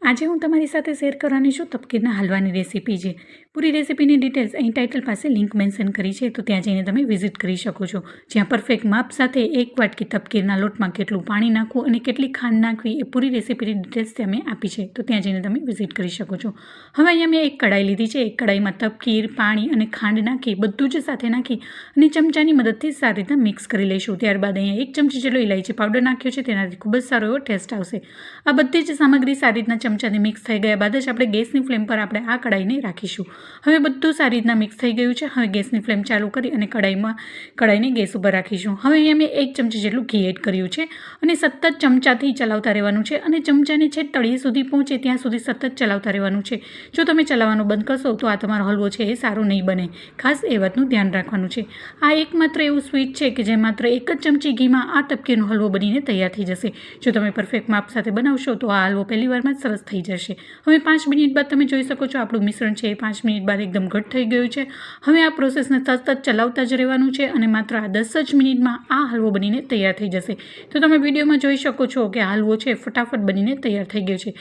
આજે હું તમારી સાથે શેર કરવાની છું તપકીરના હલવાની રેસીપી છે. પૂરી રેસીપીની ડિટેલ્સ અહીં ટાઇટલ પાસે લિંક મેન્શન કરી છે, તો ત્યાં જઈને તમે વિઝિટ કરી શકો છો. જ્યાં પરફેક્ટ માપ સાથે એક વાટકી તપકીરના લોટમાં કેટલું પાણી નાખવું અને કેટલી ખાંડ નાખવી એ પૂરી રેસીપીની ડિટેલ્સ ત્યાં મેં આપી છે, તો ત્યાં જઈને તમે વિઝિટ કરી શકો છો. હવે અહીંયા મેં એક કડાઈ લીધી છે. એક કડાઈમાં તપકીર, પાણી અને ખાંડ નાખી બધું જ સાથે નાખી અને ચમચાની મદદથી સારી રીતના મિક્સ કરી લઈશું. ત્યારબાદ અહીંયા 1 ચમચી જેટલો ઇલાયચી પાવડર નાખ્યો છે, તેનાથી ખૂબ જ સારો એવો ટેસ્ટ આવશે. આ બધી જ સામગ્રી સારી રીતના ચમચાથી મિક્સ થઈ ગયા બાદ જ આપણે ગેસની ફ્લેમ પર આપણે આ કડાઈને રાખીશું. હવે બધું સારી રીતના મિક્સ થઈ ગયું છે. હવે ગેસની ફ્લેમ ચાલુ કરી અને કડાઈને ગેસ ઉપર રાખીશું. હવે અહીંયા મેં 1 ચમચી જેટલું ઘી એડ કર્યું છે અને સતત ચમચાથી ચલાવતા રહેવાનું છે અને ચમચાને છે તળિયે સુધી પહોંચે ત્યાં સુધી સતત ચલાવતા રહેવાનું છે. જો તમે ચલાવવાનું બંધ કરશો તો આ તમારો હલવો છે એ સારો નહીં બને. ખાસ એ વાતનું ધ્યાન રાખવાનું છે. આ એકમાત્ર એવું સ્વીટ છે કે જે માત્ર 1 જ ચમચી ઘીમાં આ તપકીરનો હલવો બનીને તૈયાર થઈ જશે. જો તમે પરફેક્ટ માપ સાથે બનાવશો તો આ હલવો પહેલી વારમાં જ સરસ થઈ જશે. હવે 5 મિનિટ બાદ તમે જોઈ શકો છો આપણું મિશ્રણ છે એ 5 મિનિટ બાદ એકદમ ઘટ થઈ ગયું છે. હવે આ પ્રોસેસને સતત ચલાવતા જ રહેવાનું છે અને માત્ર આ 10 જ મિનિટમાં આ હલવો બનીને તૈયાર થઈ જશે. તો તમે વિડીયોમાં જોઈ શકો છો કે આ હલવો છે ફટાફટ બનીને તૈયાર થઈ ગયો છે.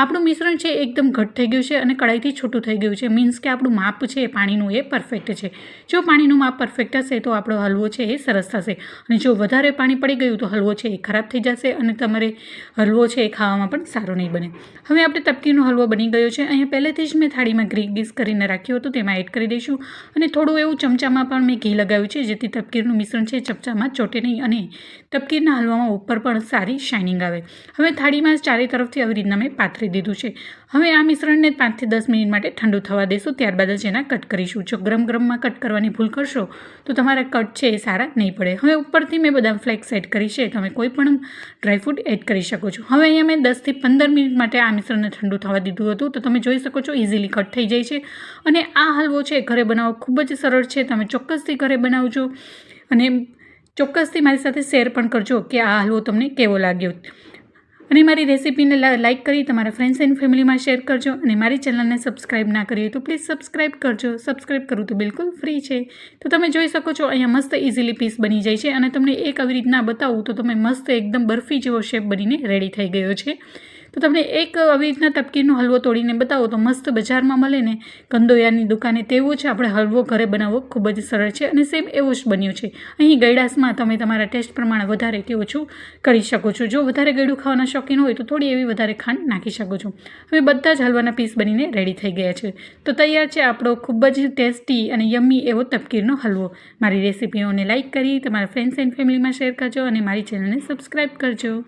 આપણું મિશ્રણ છે એકદમ ઘટ થઈ ગયું છે અને કડાઈથી છૂટું થઈ ગયું છે. મીન્સ કે આપણું માપ છે પાણીનું એ પરફેક્ટ છે. જો પાણીનું માપ પરફેક્ટ હશે તો આપણો હલવો છે એ સરસ થશે અને જો વધારે પાણી પડી ગયું તો હલવો છે એ ખરાબ થઈ જશે અને તમારે હલવો છે એ ખાવામાં પણ સારો નહીં બને. હવે આપણે તપકીરનો હલવો બની ગયો છે. અહીંયા પહેલેથી જ મેં થાળીમાં ગ્રીસ કરીને રાખ્યું હતું, તેમાં એડ કરી દઈશું અને થોડું એવું ચમચામાં પણ મેં ઘી લગાવ્યું છે જેથી તપકીરનું મિશ્રણ છે ચમચામાં ચોટે નહીં અને તપકીરના હલવામાં ઉપર પણ સારી શાઇનિંગ આવે. હવે થાળીમાં ચારે તરફથી આવી રીતના મેં પાથરી દીધું છે. હવે આ મિશ્રણને 5 થી 10 મિનિટ માટે ઠંડુ થવા દેશું. ત્યારબાદ જ એના કટ કરીશું. જો ગરમમાં કટ કરવાની ભૂલ કરશો તો તમારા કટ છે એ સારા નહીં પડે. હવે ઉપરથી મેં બદામ ફ્લેક્સ એડ કરી છે. તમે કોઈ પણ ડ્રાયફ્રૂટ એડ કરી શકો છો. હવે અહીંયા મેં 10 થી 15 મિનિટ માટે આ મિશ્રણને ઠંડુ થવા દીધું હતું, તો તમે જોઈ શકો છો ઇઝીલી કટ થઈ જાય છે અને આ હલવો છે ઘરે બનાવવો ખૂબ જ સરળ છે. તમે ચોક્કસથી ઘરે બનાવજો અને ચોક્કસથી મારી સાથે શેર પણ કરજો કે આ હલવો તમને કેવો લાગ્યો. અને મારી રેસીપીને લાઇક કરી તમારા ફ્રેન્ડ્સ એન્ડ ફેમિલીમાં શેર કરજો અને મારી ચેનલને સબસ્ક્રાઈબ ના કરી હોય તો પ્લીઝ સબસ્ક્રાઈબ કરજો. સબસ્ક્રાઈબ કરવું તો બિલકુલ ફ્રી છે. તો તમે જોઈ શકો છો અહીંયા મસ્ત ઇઝીલી પીસ બની જાય છે અને તમને એક આવી રીતના બતાવું તો તમે મસ્ત એકદમ બરફી જેવો શેપ બનીને રેડી થઈ ગયો છે. તો તમને એક આવી રીતના તપકીરનો હલવો તોડીને બતાવો તો મસ્ત બજારમાં મળે ને કંદોયાની દુકાને તેવો છે આપણે હલવો ઘરે બનાવવો ખૂબ જ સરળ છે અને સેમ એવો જ બન્યો છે. અહીં ગળાશમાં તમે તમારા ટેસ્ટ પ્રમાણે વધારે કે ઓછું કરી શકો છો. જો વધારે ગળ્યું ખાવાના શોખીન હોય તો થોડી એવી વધારે ખાંડ નાખી શકો છો. હવે બધા જ હલવાના પીસ બનીને રેડી થઈ ગયા છે. તો તૈયાર છે આપણો ખૂબ જ ટેસ્ટી અને યમ્મી એવો તપકીરનો હલવો. મારી રેસીપીઓને લાઇક કરી તમારા ફ્રેન્ડ્સ એન્ડ ફેમિલીમાં શેર કરજો અને મારી ચેનલને સબસ્ક્રાઈબ કરજો.